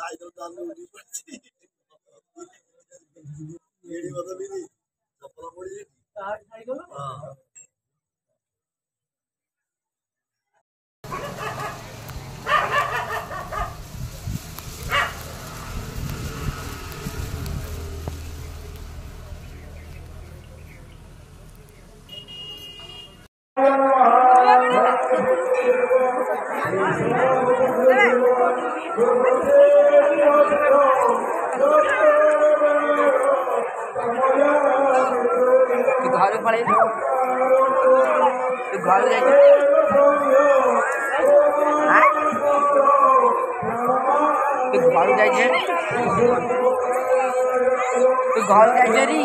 cycle चालू होनी पड़ती मेरी मतलब भी नहीं चप्पल पड़ी साइकिल हां घर पड़े घर जाके घर जाके घर जाके री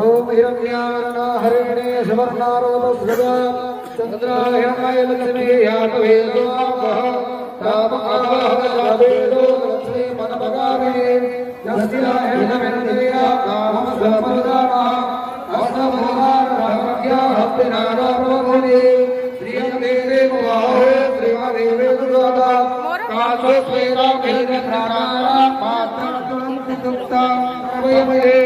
ओम हिरण्यावरणा हरिणे सुवर्णारोदध्वजा चंद्रायणाय लक्ष्मी यातवेदोऽवः तापकावहवेदो लक्ष्मी मनमगामिने यस्याहिनमेन्द्रिया कामं समर्दानः अष्टभुवनार्घ्या हस्तिनारामभूमि श्रियन्ते देववाहे श्रीमदेवे दुर्गा काशो स्वेदा भेदप्राणाया पात्रं सुक्ता वयमये